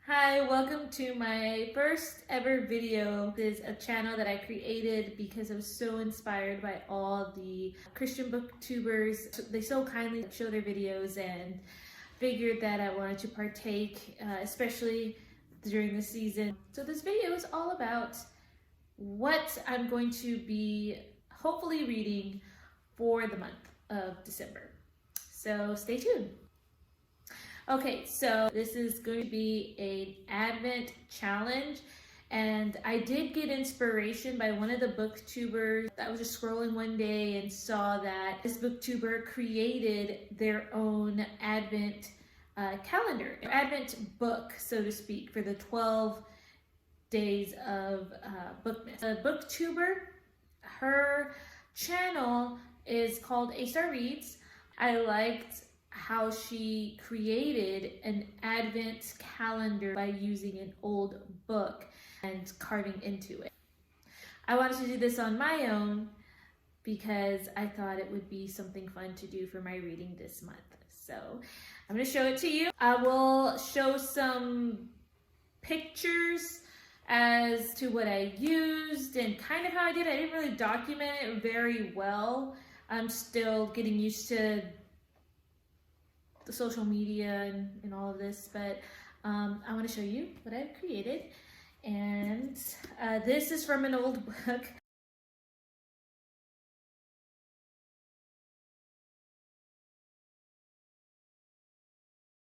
Hi, welcome to my first ever video. This is a channel that I created because I was so inspired by all the Christian booktubers. They so kindly show their videos and figured that I wanted to partake, especially during the season. So this video is all about what I'm going to be hopefully reading for the month of December. So stay tuned. Okay, so this is going to be an Advent challenge, and I did get inspiration by one of the booktubers. I was just scrolling one day and saw that this booktuber created their own Advent calendar, Advent book, so to speak, for the 12 days of Bookmas. The booktuber, her channel is called A-Star Reads. I liked how she created an Advent calendar by using an old book and carving into it. I wanted to do this on my own because I thought it would be something fun to do for my reading this month. So I'm going to show it to you. I will show some pictures as to what I used and kind of how I did. I didn't really document it very well. I'm still getting used to the social media and all of this, but I want to show you what I've created. And this is from an old book.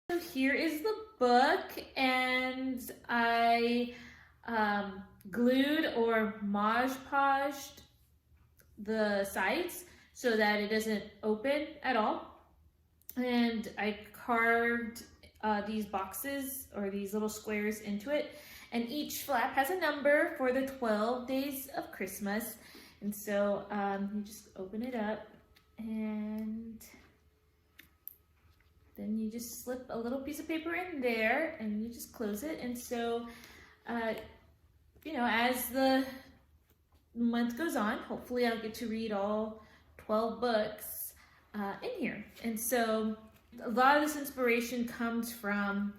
So here is the book, and I glued or Mod Podged the sides so that it doesn't open at all. And I carved these boxes or these little squares into it, and each flap has a number for the 12 days of Christmas. And so you just open it up, and then you just slip a little piece of paper in there and you just close it. And so you know, as the month goes on, hopefully I'll get to read all 12 books in here. And so a lot of this inspiration comes from,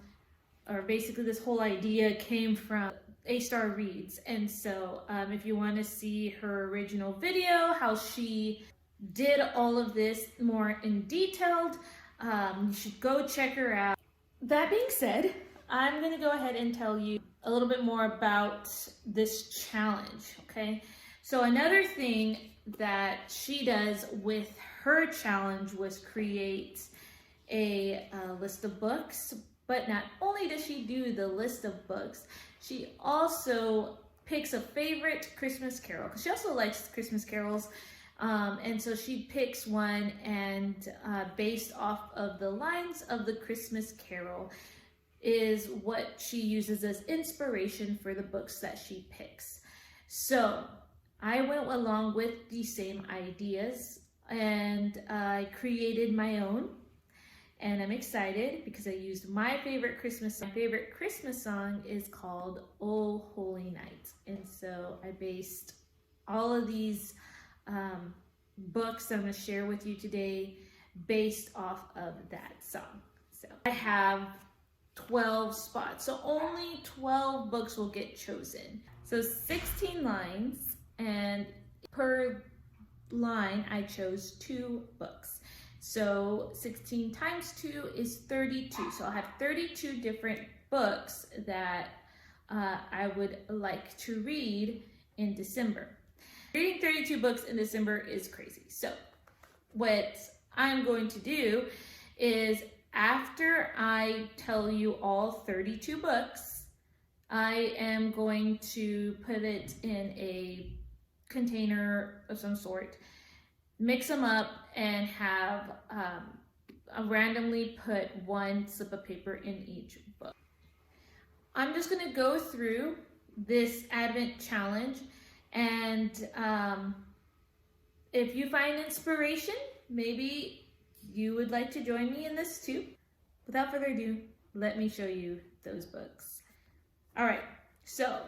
or basically this whole idea came from A-Star Reads. And so if you want to see her original video, how she did all of this more in detailed, you should go check her out. That being said, I'm going to go ahead and tell you a little bit more about this challenge, okay? So another thing that she does with her challenge was create a list of books, but not only does she do the list of books, she also picks a favorite Christmas carol, because she also likes Christmas carols, and so she picks one, and based off of the lines of the Christmas carol is what she uses as inspiration for the books that she picks. So I went along with the same ideas, and I created my own, and I'm excited because I used my favorite Christmas song. My favorite Christmas song is called "O Holy Night," and so I based all of these books I'm going to share with you today based off of that song. So I have 12 spots, so only 12 books will get chosen. So 16 lines, and per line I chose 2 books. So 16 times 2 is 32. So I'll have 32 different books that I would like to read in December. Reading 32 books in December is crazy. So what I'm going to do is, after I tell you all 32 books, I am going to put it in a container of some sort, mix them up, and have randomly put one slip of paper in each book. I'm just going to go through this Advent challenge, and if you find inspiration, maybe you would like to join me in this too. Without further ado, let me show you those books. All right, so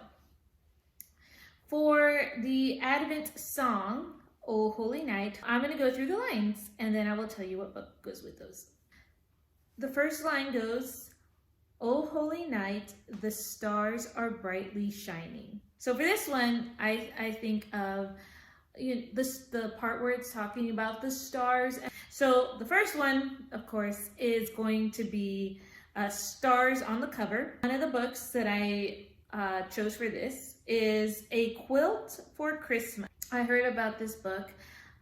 for the Advent song, "O Holy Night," I'm going to go through the lines, and then I will tell you what book goes with those. The first line goes, O holy night, the stars are brightly shining. So for this one, I think of the part where it's talking about the stars. So the first one, of course, is going to be Stars on the Cover. One of the books that I chose for this is A Quilt for Christmas. I heard about this book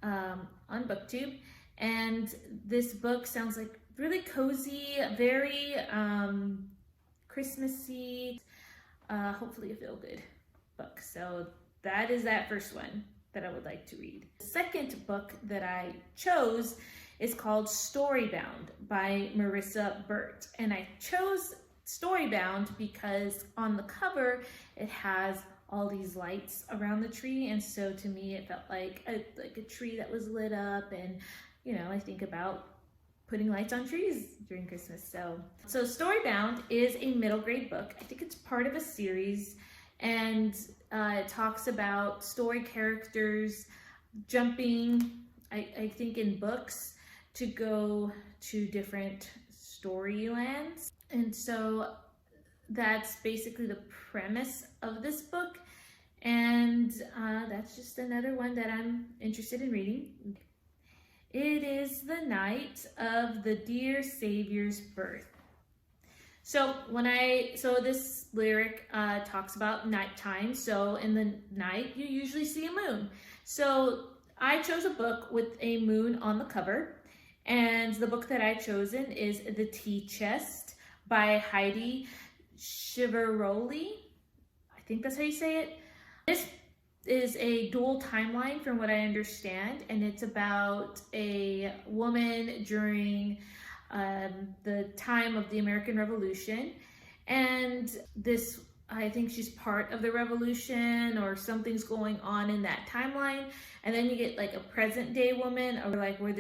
on BookTube, and this book sounds like really cozy, very Christmassy, hopefully a feel-good book. So that is that first one that I would like to read. The second book that I chose is called Storybound by Marissa Burt. And I chose Storybound because on the cover it has all these lights around the tree, and so to me it felt like a tree that was lit up, and you know, I think about putting lights on trees during Christmas. So Storybound is a middle grade book. I think it's part of a series, and it talks about story characters jumping, I think, in books to go to different storylands. And so that's basically the premise of this book. And that's just another one that I'm interested in reading. It is the night of the dear Savior's birth. So this lyric talks about nighttime. So in the night, you usually see a moon. So I chose a book with a moon on the cover. And the book that I chosen is The Tea Chest by Heidi Shivaroli. I think that's how you say it. This is a dual timeline from what I understand, and it's about a woman during the time of the American Revolution, and this, I think she's part of the revolution or something's going on in that timeline, and then you get like a present day woman, or like where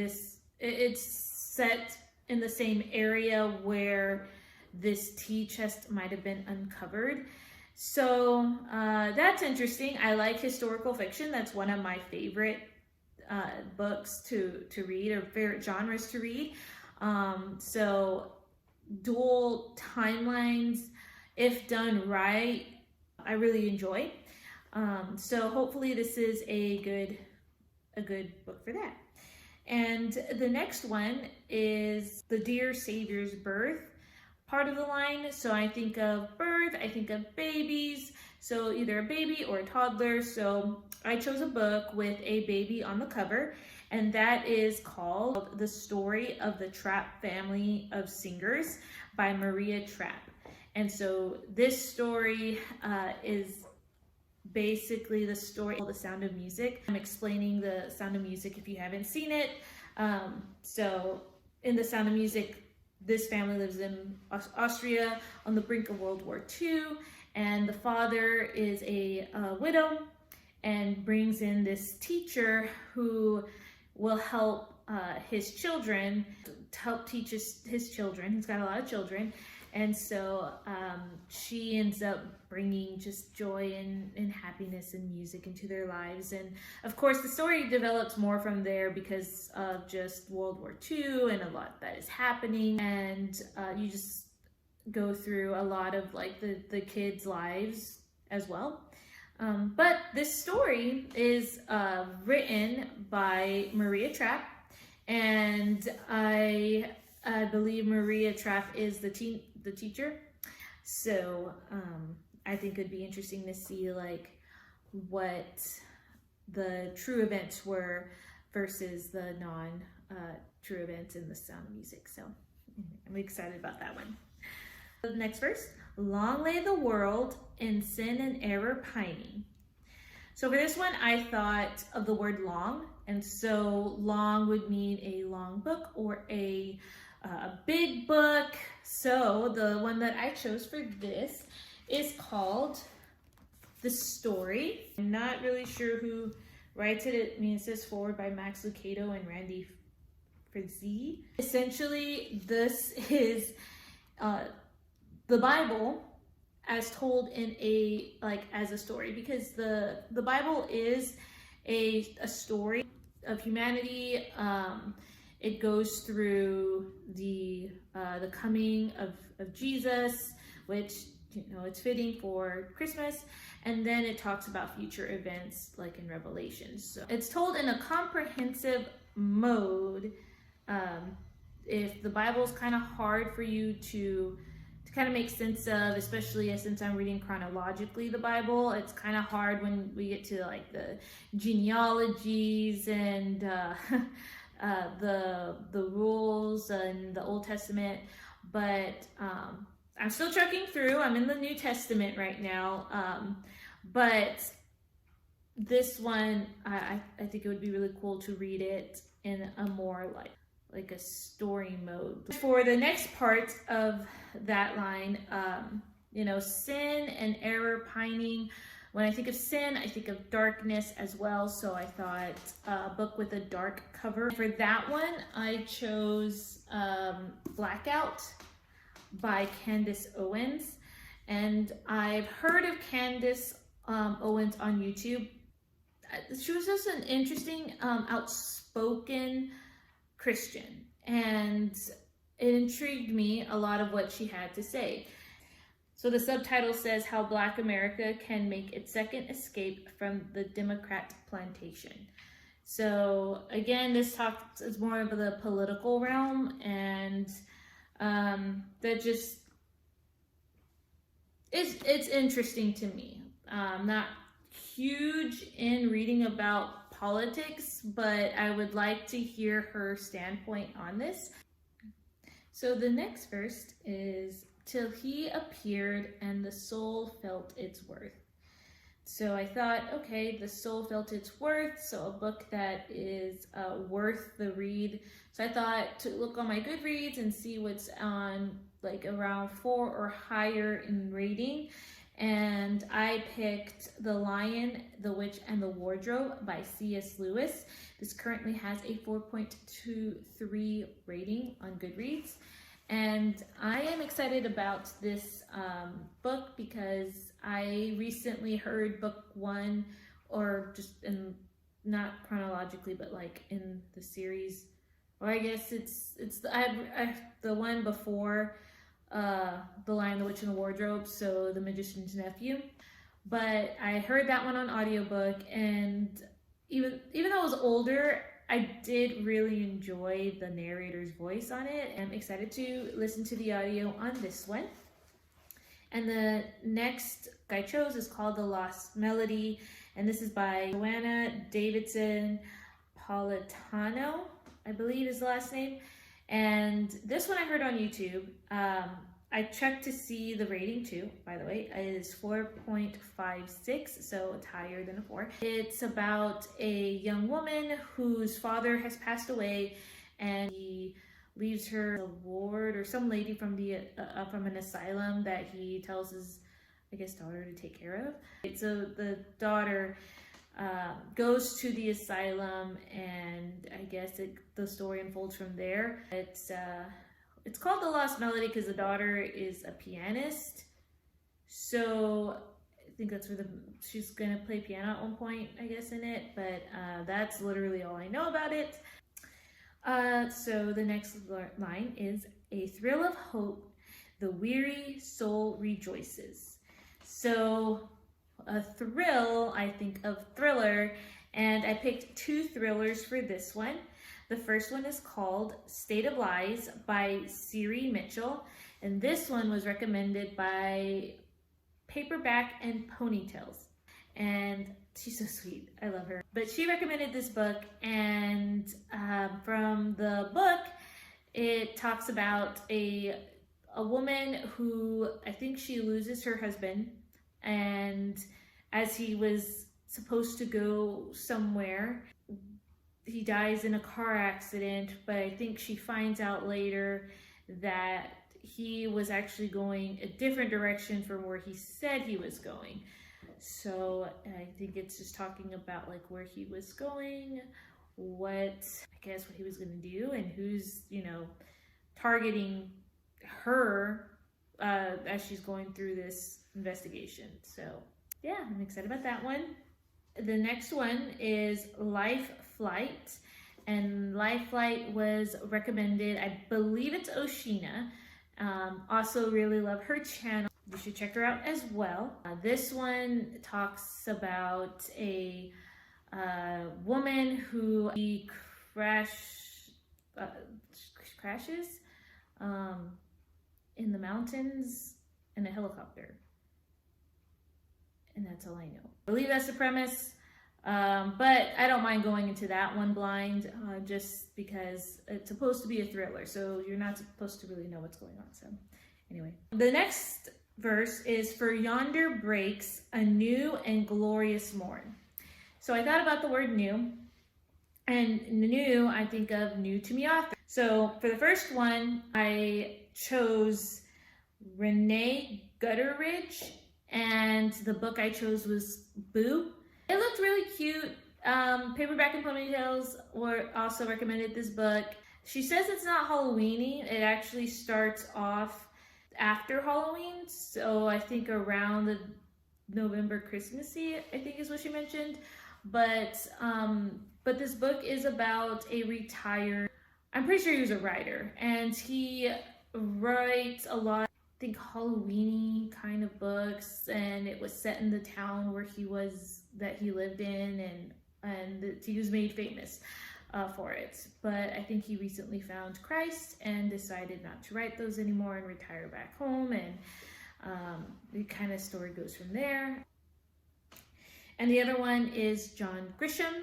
it's set in the same area where this tea chest might have been uncovered. So that's interesting. I like historical fiction. That's one of my favorite books to read, or favorite genres to read. So dual timelines, if done right, I really enjoy. So hopefully this is a good book for that. And the next one is The Dear Savior's Birth, part of the line. So I think of birth, I think of babies, so either a baby or a toddler. So I chose a book with a baby on the cover, and that is called The Story of the Trapp Family of Singers by Maria Trapp. And so this story is basically the story of The Sound of Music. I'm explaining The Sound of Music if you haven't seen it. So in The Sound of Music, this family lives in Austria on the brink of World War II, and the father is a widow and brings in this teacher who will help his children, to help teach his children. He's got a lot of children, and so she ends up bringing just joy and happiness and music into their lives. And of course the story develops more from there because of just World War II and a lot that is happening, and you just go through a lot of like the kids' lives as well. But this story is written by Maria Trapp, and I believe Maria Trapp is the teacher. So I think it'd be interesting to see like what the true events were versus the non-true events in The Sound of Music. So I'm excited about that one. The next verse, long lay the world in sin and error pining. So for this one, I thought of the word long, and so long would mean a long book or a big book. So the one that I chose for this is called The Story. I'm not really sure who writes it. It says forward by Max Lucado and Randy Frizzi. Essentially, this is the Bible as told in as a story, because the Bible is a story of humanity. it goes through the coming of Jesus, which, you know, it's fitting for Christmas, and then it talks about future events like in Revelation. So it's told in a comprehensive mode. If the Bible's kind of hard for you to kind of make sense of, especially since I'm reading chronologically the Bible, it's kind of hard when we get to like the genealogies and the rules in the Old Testament. But I'm still trucking through. I'm in the New Testament right now, but this one, I think it would be really cool to read it in a more like a story mode. For the next part of that line, you know, sin and error pining. When I think of sin, I think of darkness as well. So I thought a book with a dark cover. For that one, I chose Blackout by Candace Owens. And I've heard of Candace Owens on YouTube. She was just an interesting, outspoken Christian, and it intrigued me a lot of what she had to say. So the subtitle says How Black America Can Make Its Second Escape from the Democrat Plantation. So again, this talk is more of the political realm, and that just it's interesting to me. Not huge in reading about politics, but I would like to hear her standpoint on this. So the next verse is, till he appeared and the soul felt its worth. So I thought, okay, the soul felt its worth, so a book that is worth the read. So I thought to look on my Goodreads and see what's on like around 4 or higher in rating. And I picked The Lion, the Witch, and the Wardrobe by C.S. Lewis. This currently has a 4.23 rating on Goodreads. And I am excited about this book because I recently heard book 1, or just in, not chronologically, but like in the series, or I guess it's the one before The Lion, the Witch, and the Wardrobe, so The Magician's Nephew. But I heard that one on audiobook, and even though I was older, I did really enjoy the narrator's voice on it. I'm excited to listen to the audio on this one. And the next I chose is called The Lost Melody, and this is by Joanna Davidson Politano, I believe is the last name. And this one I heard on YouTube. I checked to see the rating too, by the way. It is 4.56, so it's higher than a 4. It's about a young woman whose father has passed away, and he leaves her a ward or some lady from an asylum that he tells his, I guess, daughter to take care of. So the daughter goes to the asylum, and I guess the story unfolds from there. It's called The Lost Melody because the daughter is a pianist. So I think that's where she's gonna play piano at one point, I guess, in it. But that's literally all I know about it. So the next line is, a thrill of hope, the weary soul rejoices. So a thrill, I think of thriller, and I picked 2 thrillers for this one. The first one is called State of Lies by Siri Mitchell, and this one was recommended by Paperback and Ponytails, and she's so sweet. I love her. But she recommended this book, and from the book, it talks about a woman who, I think she loses her husband, and as he was supposed to go somewhere, he dies in a car accident, but I think she finds out later that he was actually going a different direction from where he said he was going. So I think it's just talking about like where he was going, what he was going to do, and who's, targeting her as she's going through this investigation. So yeah, I'm excited about that one. The next one is Life Flight, and Lifelight was recommended. I believe it's Oshina. Also really love her channel. You should check her out as well. This one talks about a woman who crashes in the mountains in a helicopter. And that's all I know. I believe that's the premise. But I don't mind going into that one blind, just because it's supposed to be a thriller, so you're not supposed to really know what's going on. So anyway, the next verse is, "For yonder breaks a new and glorious morn." So I thought about the word new, and new, I think of new to me author. So for the first one, I chose Renee Gutteridge, and the book I chose was Boo. It looked really cute. Paperback and Ponytails were also recommended this book. She says it's not Halloweeny. It actually starts off after Halloween, so I think around the November Christmassy, I think is what she mentioned. But this book is about a retired, I'm pretty sure he was a writer, and he writes a lot, I think, Halloween-y kind of books, and it was set in the town where he lived in, and he was made famous for it. But I think he recently found Christ and decided not to write those anymore and retire back home, and the kind of story goes from there. And the other one is John Grisham,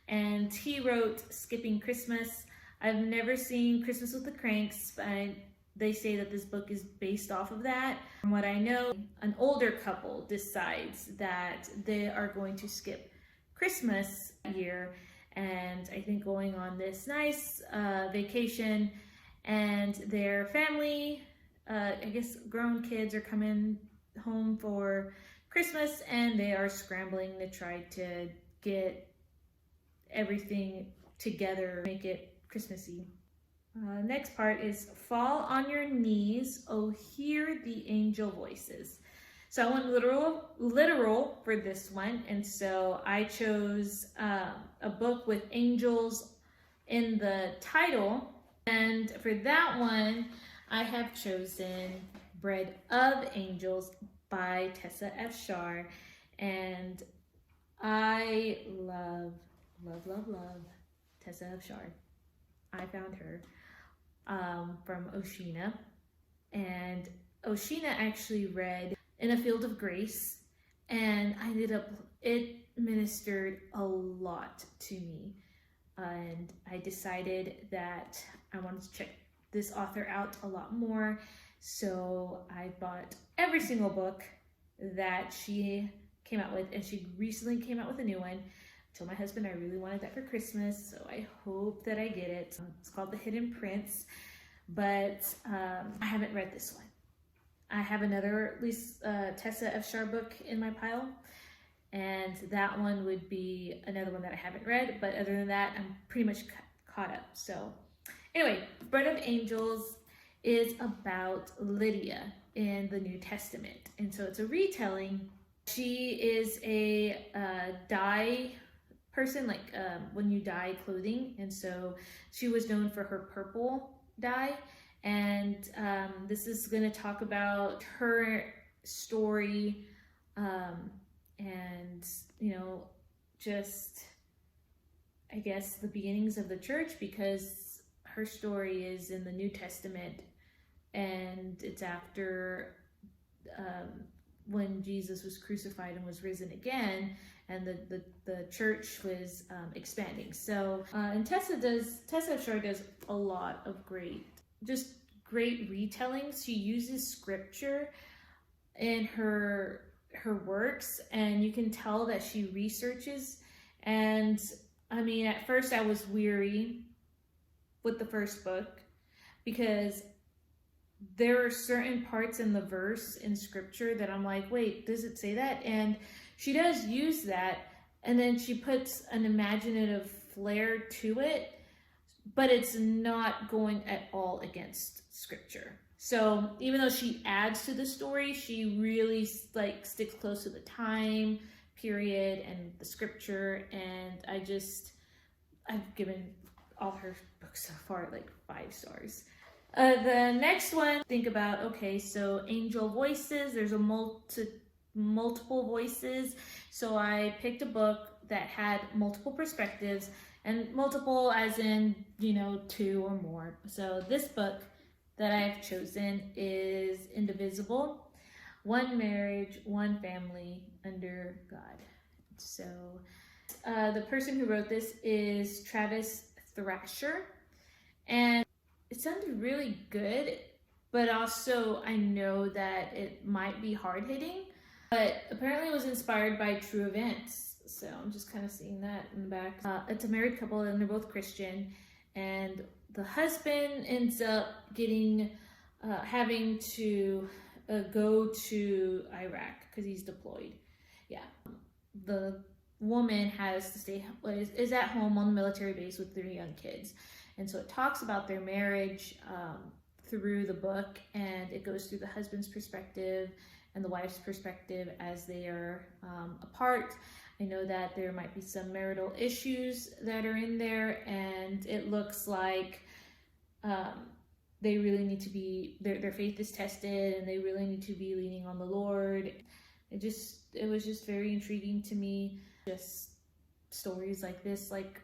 and he wrote Skipping Christmas. I've never seen Christmas with the Cranks, but they say that this book is based off of that. From what I know, an older couple decides that they are going to skip Christmas year, and I think going on this nice vacation, and their family, I guess grown kids, are coming home for Christmas, and they are scrambling to try to get everything together, make it Christmassy. Next part is, "Fall on your knees, oh hear the angel voices." So I went literal for this one, and so I chose a book with angels in the title, and for that one I have chosen Bread of Angels by Tessa F. Shar, and I love Tessa F. Shar. I found her from Oshina, and Oshina actually read In a Field of Grace, and it ministered a lot to me, and I decided that I wanted to check this author out a lot more, so I bought every single book that she came out with, and she recently came out with a new one. I told my husband I really wanted that for Christmas, so I hope that I get it. It's called The Hidden Prince, but I haven't read this one. I have another, at least Tessa F. Shar book in my pile, and that one would be another one that I haven't read, but other than that, I'm pretty much caught up. So anyway, Bread of Angels is about Lydia in the New Testament, and so it's a retelling. She is a dye person, like when you dye clothing, and so she was known for her purple dye, and this is going to talk about her story, and just I guess the beginnings of the church, because her story is in the New Testament, and it's after when Jesus was crucified and was risen again, and the church was expanding. So and Tessa Shar does a lot of great retellings. She uses scripture in her works, and you can tell that she researches. And I mean, at first I was weary with the first book, because there are certain parts in the verse in scripture that I'm like, wait, does it say that? And she does use that, and then she puts an imaginative flair to it, but it's not going at all against scripture. So even though she adds to the story, she really sticks close to the time period and the scripture, and I've given all her books so far, like 5 stars. The next one, think about, okay, so angel voices, there's a multiple voices. So I picked a book that had multiple perspectives, and multiple as in, 2 or more. So this book that I've chosen is Indivisible, One Marriage, One Family Under God. So the person who wrote this is Travis Thrasher, and it sounded really good, but also I know that it might be hard-hitting, but apparently it was inspired by true events. So I'm just kind of seeing that in the back. It's a married couple and they're both Christian, and the husband ends up having to go to Iraq because he's deployed. Yeah. The woman has to is at home on the military base with 3 young kids. And so it talks about their marriage through the book, and it goes through the husband's perspective and the wife's perspective as they are apart. I know that there might be some marital issues that are in there, and it looks like they really need to be, their faith is tested, and they really need to be leaning on the Lord. It was just very intriguing to me. Just stories like this, like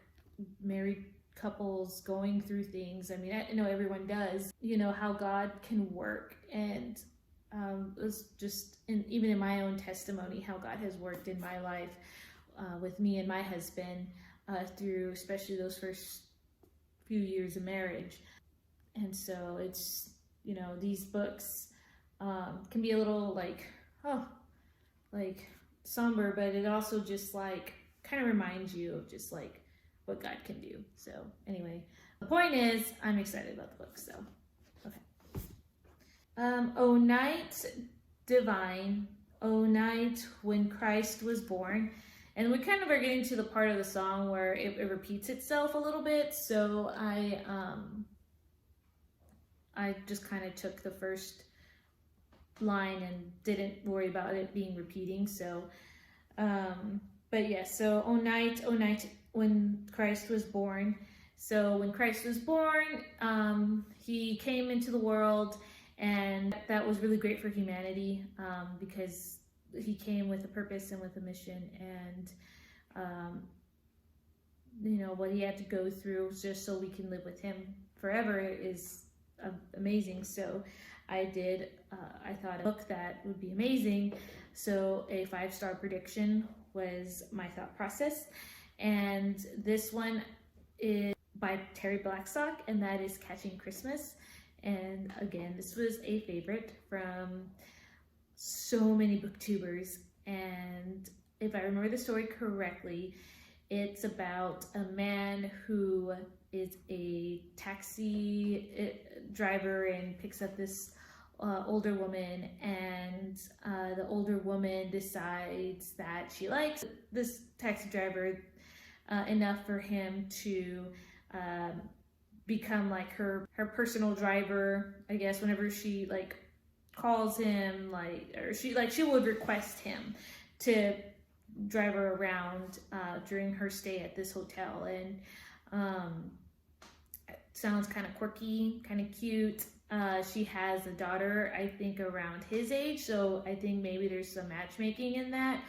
married couples going through things. I mean, I know everyone does, how God can work, and it's just, even in my own testimony, how God has worked in my life with me and my husband through especially those first few years of marriage. And so it's, these books can be a little like somber, but it also just kind of reminds you of just what God can do. So anyway, the point is, I'm excited about the book. So okay. O night divine, O night when Christ was born. And we kind of are getting to the part of the song where it repeats itself a little bit. So I just kind of took the first line and didn't worry about it being repeating. So, but yeah, so O night when Christ was born. So when Christ was born, he came into the world, and that was really great for humanity because he came with a purpose and with a mission, and what he had to go through just so we can live with him forever is amazing. So I thought a book that would be amazing. So a 5-star prediction was my thought process. And this one is by Terry Blackstock, and that is Catching Christmas. And again, this was a favorite from so many booktubers. And if I remember the story correctly, it's about a man who is a taxi driver and picks up this older woman, and the older woman decides that she likes this taxi driver enough for him to become like her personal driver, I guess. Whenever she calls him, or she would request him to drive her around during her stay at this hotel. And it sounds kind of quirky, kind of cute. She has a daughter, I think around his age, so I think maybe there's some matchmaking in that.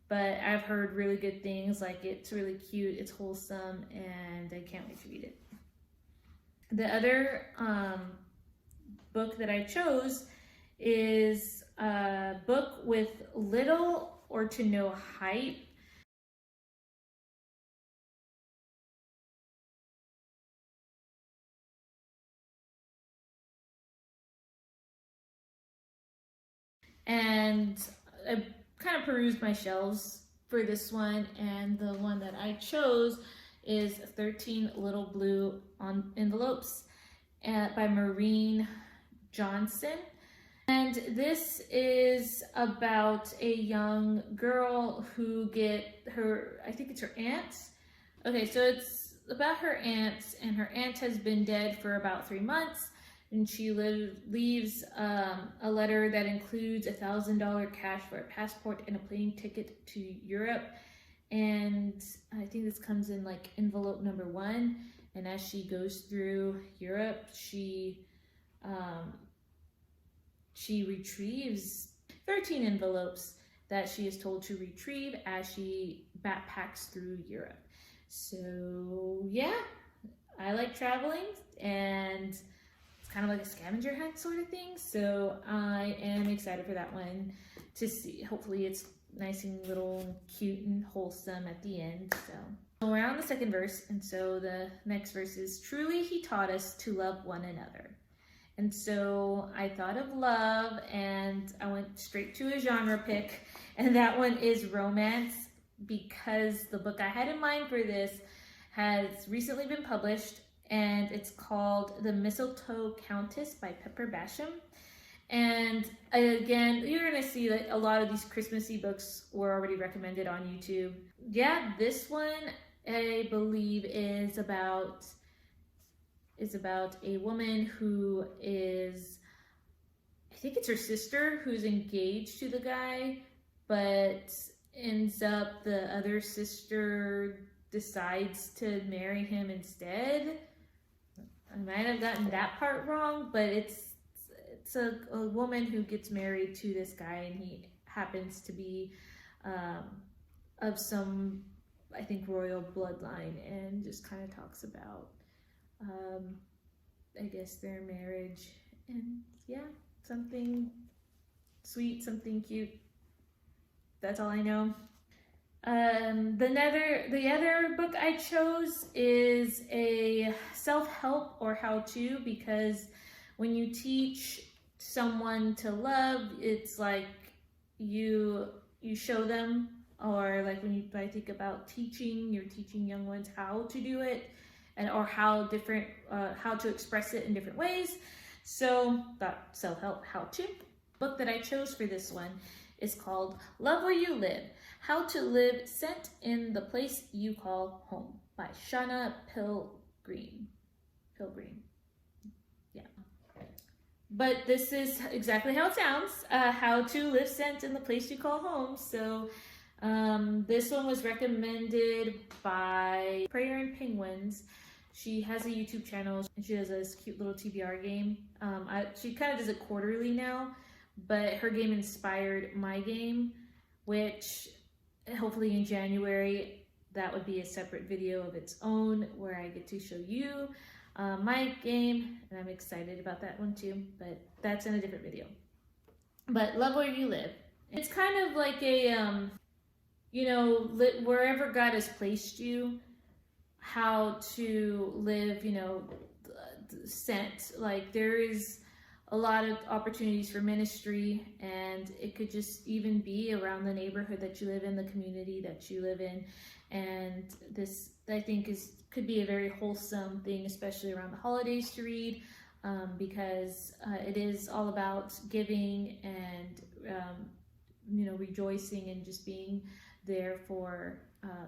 But I've heard really good things, it's really cute, it's wholesome, and I can't wait to read it. The other book that I chose is a book with little or to no hype. And I kind of perused my shelves for this one, and the one that I chose is 13 Little Blue Envelopes by Maureen Johnson. And this is about a young girl who I think it's her aunt. Okay, so it's about her aunt, and her aunt has been dead for about 3 months. And she leaves a letter that includes $1,000 cash for a passport and a plane ticket to Europe. And I think this comes in like envelope number 1. And as she goes through Europe, she retrieves 13 envelopes that she is told to retrieve as she backpacks through Europe. So yeah, I like traveling, and it's kind of like a scavenger hunt sort of thing. So I am excited for that one to see. Hopefully it's nice and little cute and wholesome at the end. So we're on the second verse, and so the next verse is, truly he taught us to love one another. And so I thought of love, and I went straight to a genre pick, and that one is romance, because the book I had in mind for this has recently been published, and it's called The Mistletoe Countess by Pepper Basham. And again, you're gonna see that a lot of these Christmassy books were already recommended on YouTube. Yeah, this one I believe is about a woman who is, I think it's her sister who's engaged to the guy, but ends up the other sister decides to marry him instead. I might have gotten that part wrong, but it's a woman who gets married to this guy, and he happens to be of some, I think, royal bloodline, and just kind of talks about I guess their marriage, and yeah, something sweet, something cute. That's all I know. The other book I chose is a self-help or how-to, because when you teach someone to love, it's like you show them, or like I think about teaching, you're teaching young ones how to do it, and or how to express it in different ways. So that self-help how-to book that I chose for this one is called Love Where You Live, How to Live Sent in the Place You Call Home by Shauna Pilgreen. Yeah. But this is exactly how it sounds, how to live sent in the place you call home. So this one was recommended by Prayer and Penguins. She has a YouTube channel, and she does this cute little TBR game. She kind of does it quarterly now, but her game inspired my game, which hopefully in January, that would be a separate video of its own where I get to show you my game, and I'm excited about that one too, but that's in a different video. But Love Where You Live. It's kind of like a, wherever God has placed you, how to live, sent. Like, there is a lot of opportunities for ministry, and it could just even be around the neighborhood that you live in, the community that you live in. And this, I think, could be a very wholesome thing, especially around the holidays, to read, because it is all about giving and rejoicing, and just being there for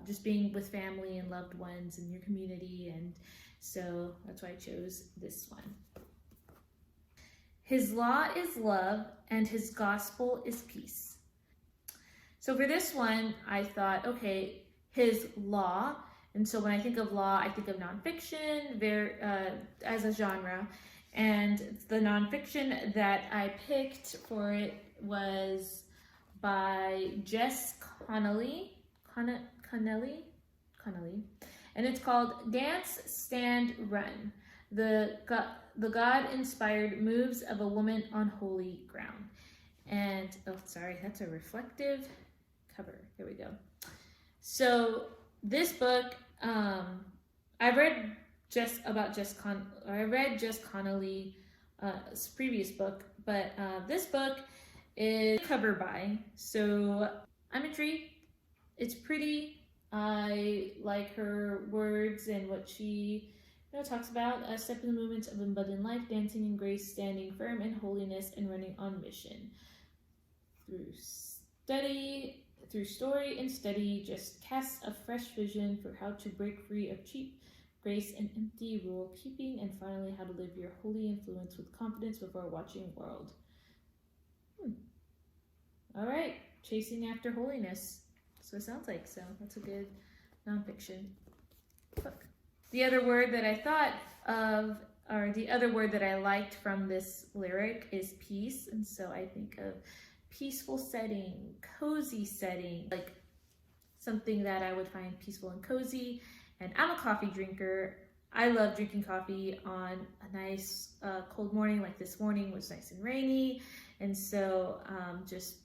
just being with family and loved ones in your community. And so that's why I chose this one. His law is love, and his gospel is peace. So for this one, I thought, okay, his law. And so when I think of law, I think of nonfiction as a genre. And the nonfiction that I picked for it was by Jess Connolly, and it's called Dance, Stand, Run, the God-inspired moves of a woman on holy ground. And, oh, sorry, that's a reflective cover. Here we go. So this book, I read Jess Connolly's previous book, but this book is cover by. So I'm intrigued. It's pretty. I like her words and what she talks about. A step in the movements of abundant life, dancing in grace, standing firm in holiness, and running on mission. Through story and study, just casts a fresh vision for how to break free of cheap grace and empty rule keeping, and finally how to live your holy influence with confidence before a watching world. All right, chasing after holiness. So it sounds like so. That's a good nonfiction book. The other word that I thought of, or the other word that I liked from this lyric is peace. And so I think of peaceful setting, cozy setting, like something that I would find peaceful and cozy. And I'm a coffee drinker. I love drinking coffee on a nice cold morning, like this morning was nice and rainy. And so just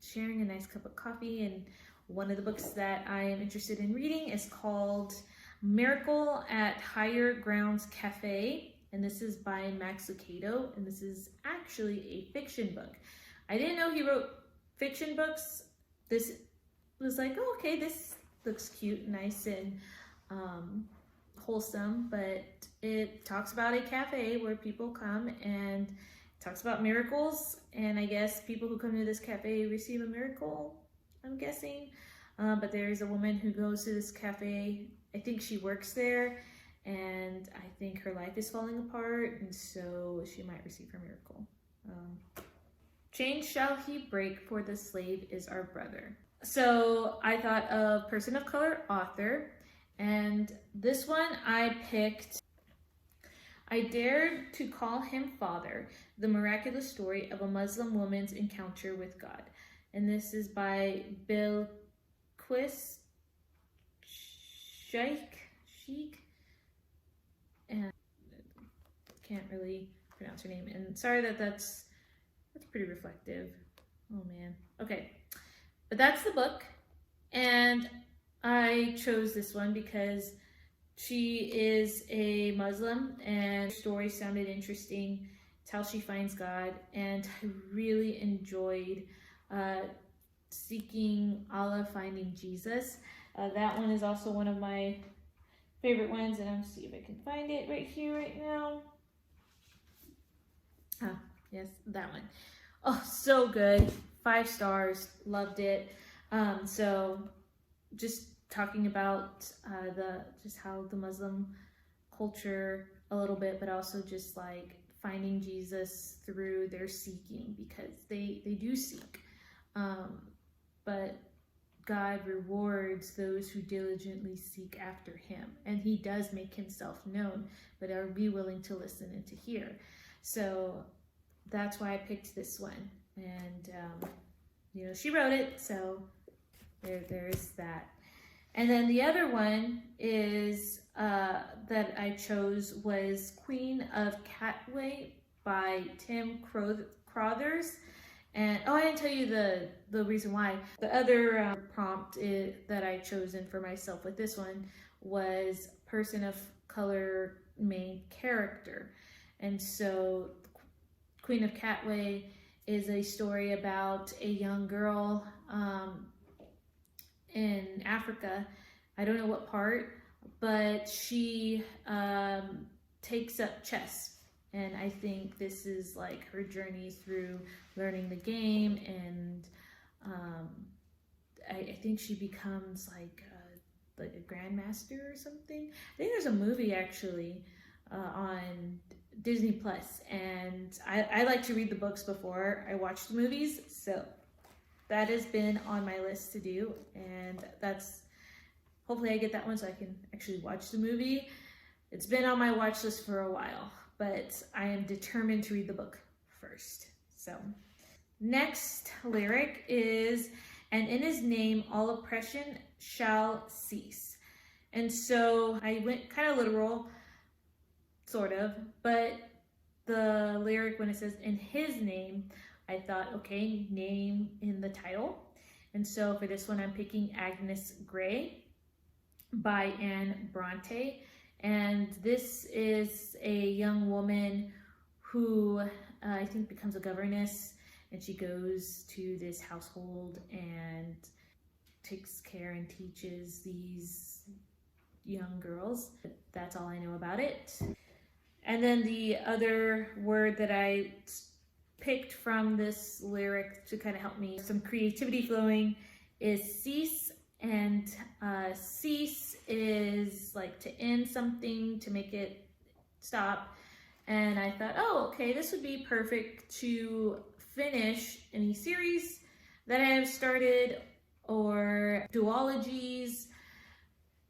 sharing a nice cup of coffee. And one of the books that I am interested in reading is called Miracle at Higher Grounds Cafe, and this is by Max Lucado, and this is actually a fiction book. I didn't know he wrote fiction books. This was like, oh, okay, this looks cute, nice, and wholesome, but it talks about a cafe where people come and talks about miracles, and I guess people who come to this cafe receive a miracle, I'm guessing. But there's a woman who goes to this cafe. I think she works there, and I think her life is falling apart, and so she might receive her miracle. Chains shall he break, for the slave is our brother. So I thought of person of color author, and this one I picked, I dared to call him father, the miraculous story of a Muslim woman's encounter with God. And this is by Bilquis Sheikh, and can't really pronounce her name. And sorry that's pretty reflective. Oh man. Okay, but that's the book, and I chose this one because she is a Muslim, and her story sounded interesting. It's how she finds God, and I really enjoyed seeking Allah, finding Jesus. That one is also one of my favorite ones, and I'm see if I can find it right here, right now. Ah, yes, that one. Oh, so good. 5 stars. Loved it. So just talking about just how the Muslim culture a little bit, but also just like finding Jesus through their seeking, because they do seek. But God rewards those who diligently seek after him, and he does make himself known, but are we willing to listen and to hear? So that's why I picked this one, and you know, she wrote it, so there's that. And then the other one is that I chose was Queen of Catway by Tim Crothers. And oh, I didn't tell you the reason why. The other prompt that I chosen for myself with this one was person of color main character. And so Queen of Catway is a story about a young girl in Africa. I don't know what part, but she takes up chess. And I think this is like her journey through learning the game, and I think she becomes like a grandmaster or something. I think there's a movie actually on Disney Plus, and I like to read the books before I watch the movies, so that has been on my list to do, and that's hopefully I get that one so I can actually watch the movie. It's been on my watch list for a while, but I am determined to read the book first. So next lyric is, and in his name all oppression shall cease. And so I went kind of literal, sort of, but the lyric when it says in his name, I thought, okay, name in the title. And so for this one, I'm picking Agnes Grey by Anne Bronte. And this is a young woman who I think becomes a governess, and she goes to this household and takes care and teaches these young girls. That's all I know about it. And then the other word that I picked from this lyric to kind of help me some creativity flowing is cease. And cease is like to end something, to make it stop. And I thought, oh, okay, this would be perfect to finish any series that I have started or duologies,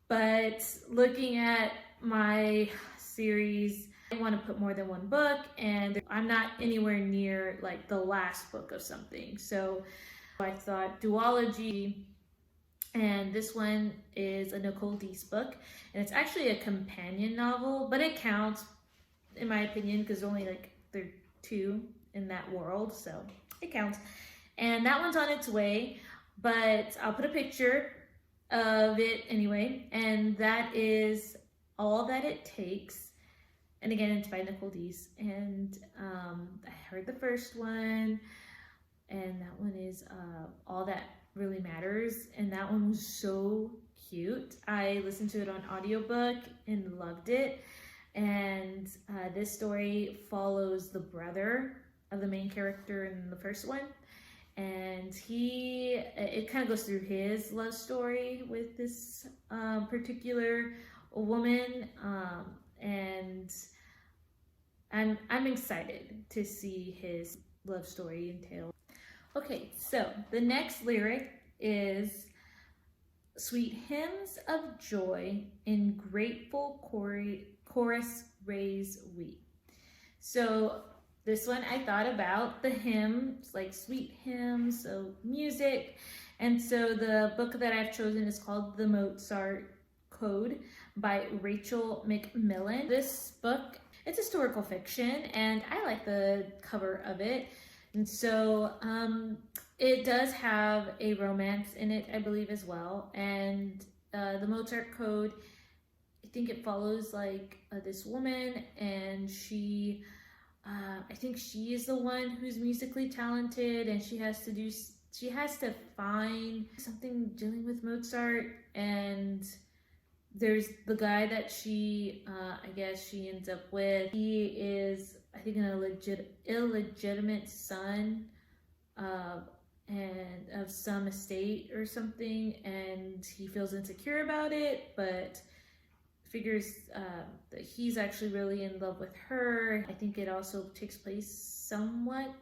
but looking at my series, I want to put more than one book, and I'm not anywhere near like the last book of something. So I thought duology, and this one is a Nicole Deese book, and it's actually a companion novel, but it counts in my opinion because only like there are two in that world, so it counts. And that one's on its way, but I'll put a picture of it anyway, and that is All That It Takes. And again, it's by Nicole Deese, and I heard the first one, and that one is All That Really Matters, and that one was so cute. I listened to it on audiobook and loved it. And this story follows the brother of the main character in the first one, and it kind of goes through his love story with this particular woman, and I'm excited to see his love story entailed. Okay, so the next lyric is sweet hymns of joy in grateful chorus raise we. So this one I thought about the hymns, like sweet hymns, so music. And so the book that I've chosen is called The Mozart Code by Rachel McMillan. This book, it's historical fiction, and I like the cover of it. And so it does have a romance in it, I believe, as well. And the Mozart Code, I think it follows like this woman, and I think she is the one who's musically talented, and she has to find something dealing with Mozart. And there's the guy that I guess she ends up with. He is, I think, an illegitimate son and of some estate or something, and he feels insecure about it, but figures that he's actually really in love with her. I think it also takes place somewhat,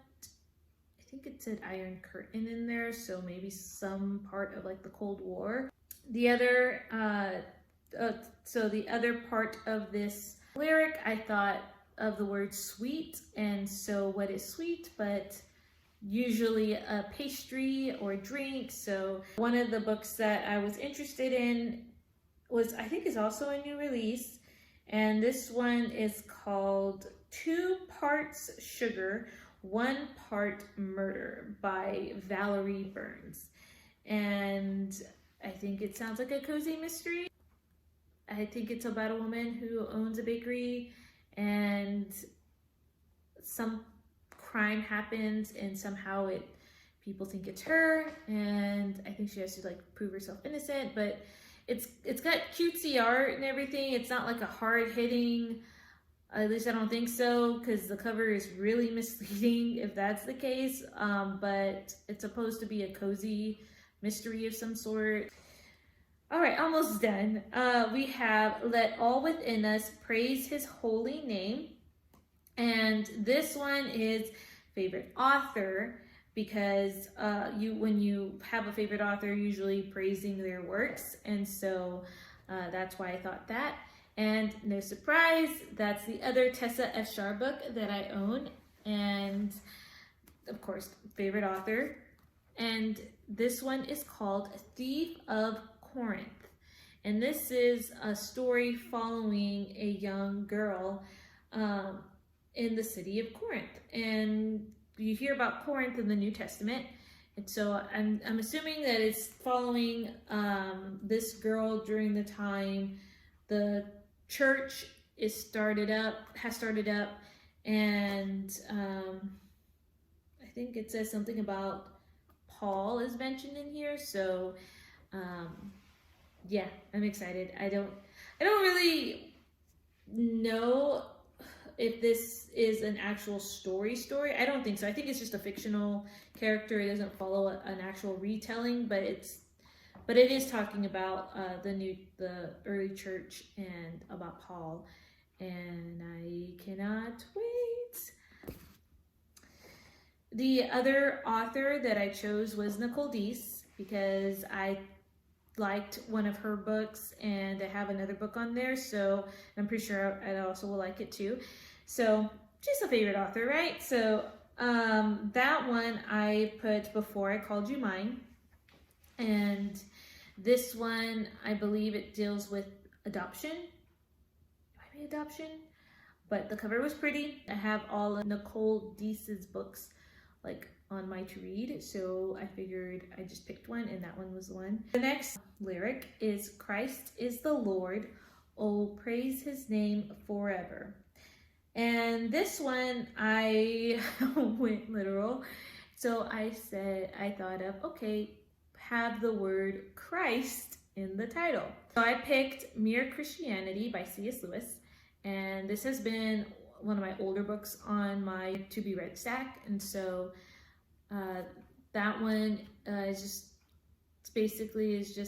I think it said Iron Curtain in there, so maybe some part of like the Cold War. The other part of this lyric, I thought of the word sweet, and so what is sweet but usually a pastry or drink. So one of the books that I was interested in I think is also a new release, and this one is called 2 Parts Sugar, 1 Part Murder by Valerie Burns. And I think it sounds like a cozy mystery. I think it's about a woman who owns a bakery, and some crime happens, and somehow people think it's her, and I think she has to like prove herself innocent, but it's got cutesy art and everything. It's not like a hard-hitting, at least I don't think so, because the cover is really misleading if that's the case, but it's supposed to be a cozy mystery of some sort. All right, almost done. We have Let All Within Us Praise His Holy Name, and this one is favorite author, because when you have a favorite author, usually praising their works, and so that's why I thought that. And no surprise, that's the other Tessa F. Shar book that I own, and of course, favorite author. And this one is called Thief of Corinth, and this is a story following a young girl in the city of Corinth, and you hear about Corinth in the New Testament, and so I'm assuming that it's following this girl during the time the church has started up, and I think it says something about Paul is mentioned in here, so yeah, I'm excited. I don't really know if this is an actual story. I don't think so. I think it's just a fictional character. It doesn't follow an actual retelling, but it is talking about the early church and about Paul, and I cannot wait. The other author that I chose was Nicole Deese, because I liked one of her books and I have another book on there, so I'm pretty sure I also will like it too. So she's a favorite author, right? So that one I put Before I Called You Mine, and this one I believe it deals with adoption. Might be adoption, but the cover was pretty. I have all of Nicole Deese's books like on my to read, so I figured I just picked one, and that one was the one. The next lyric is Christ is the Lord, oh praise his name forever. And this one I went literal, so I thought of, okay, have the word Christ in the title. So I picked Mere Christianity by C.S. Lewis, and this has been one of my older books on my to be read stack, and so that one is just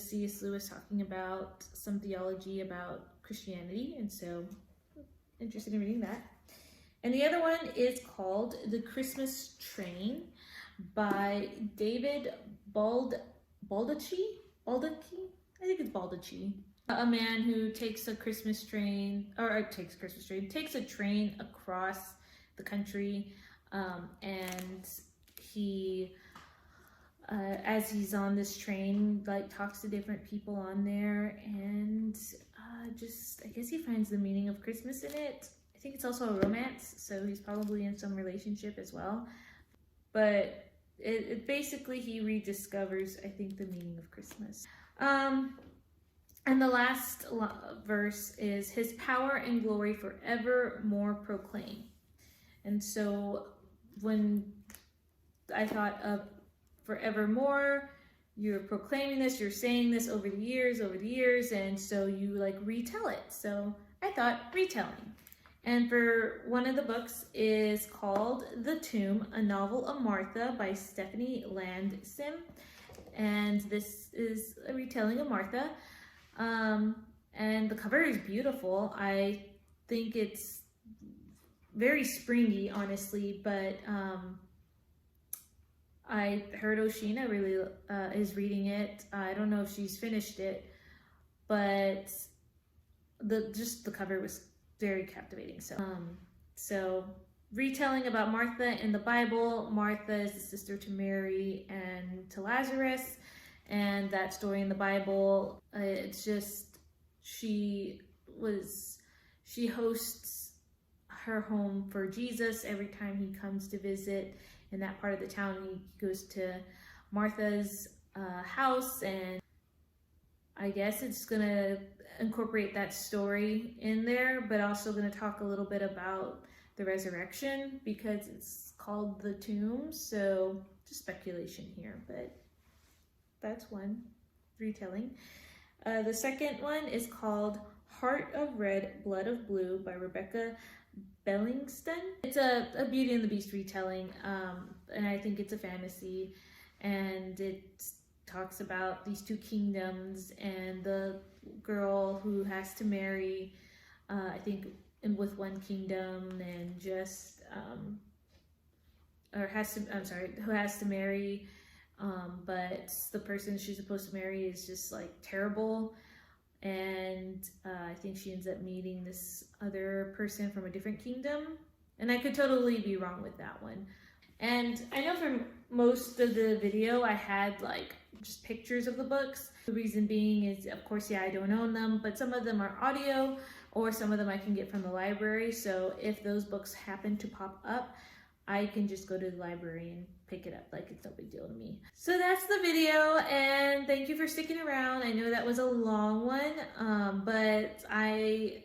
C.S. Lewis talking about some theology about Christianity, and so interested in reading that. And the other one is called The Christmas Train by David Baldacci? I think it's Baldacci. A man who takes a train across the country, and he, as he's on this train, like talks to different people on there, and I guess he finds the meaning of Christmas in it. I think it's also a romance, so he's probably in some relationship as well. But it basically, he rediscovers, I think, the meaning of Christmas. And the last verse is his power and glory forevermore proclaim. And so when I thought of forevermore, you're proclaiming this, you're saying this over the years, and so you like retell it. So I thought retelling. And for one of the books is called The Tomb, a Novel of Martha by Stephanie Land-Sim. And this is a retelling of Martha. And the cover is beautiful. I think it's very springy, honestly, but I heard Oshina really is reading it. I don't know if she's finished it, but the cover was very captivating. So retelling about Martha in the Bible. Martha is the sister to Mary and to Lazarus, and that story in the Bible, it's just she hosts her home for Jesus every time he comes to visit in that part of the town. He goes to Martha's house, and I guess it's gonna incorporate that story in there, but also going to talk a little bit about the resurrection because it's called The Tomb. So just speculation here, but that's one retelling. The second one is called Heart of Red, Blood of Blue by Rebecca Bellingston. It's a Beauty and the Beast retelling, and I think it's a fantasy, and it talks about these two kingdoms and the girl who has to marry, I think, with one kingdom, and just who has to marry, but the person she's supposed to marry is just like terrible, and I think she ends up meeting this other person from a different kingdom, and I could totally be wrong with that one. And I know for most of the video I had like just pictures of the books. The reason being is, of course, yeah, I don't own them, but some of them are audio, or some of them I can get from the library. So if those books happen to pop up, I can just go to the library and pick it up. Like, it's no big deal to me. So that's the video, and thank you for sticking around. I know that was a long one, but I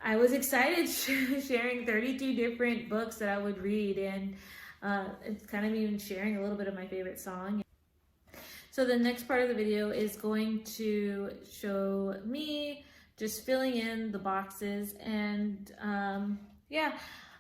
was excited sharing 32 different books that I would read, and it's kind of even sharing a little bit of my favorite song. So the next part of the video is going to show me just filling in the boxes, and yeah,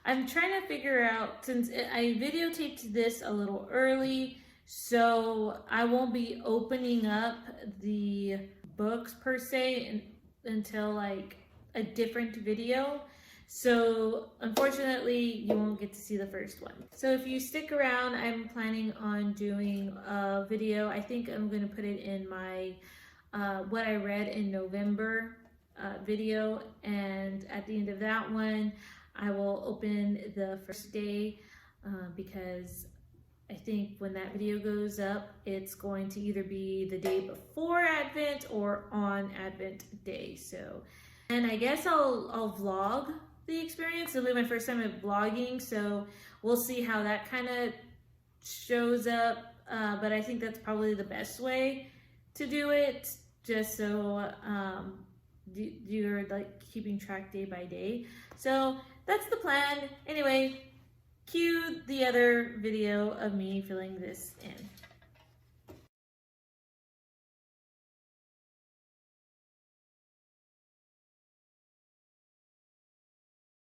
I'm trying to figure out, since I videotaped this a little early, so I won't be opening up the books per se until like a different video. So unfortunately, you won't get to see the first one. So if you stick around, I'm planning on doing a video. I think I'm going to put it in my what I read in November video, and at the end of that one, I will open the first day because I think when that video goes up, it's going to either be the day before Advent or on Advent day. So, and I guess I'll vlog the experience. It'll be my first time at vlogging, so we'll see how that kind of shows up. But I think that's probably the best way to do it, just so you're like keeping track day by day. So that's the plan. Anyway, cue the other video of me filling this in.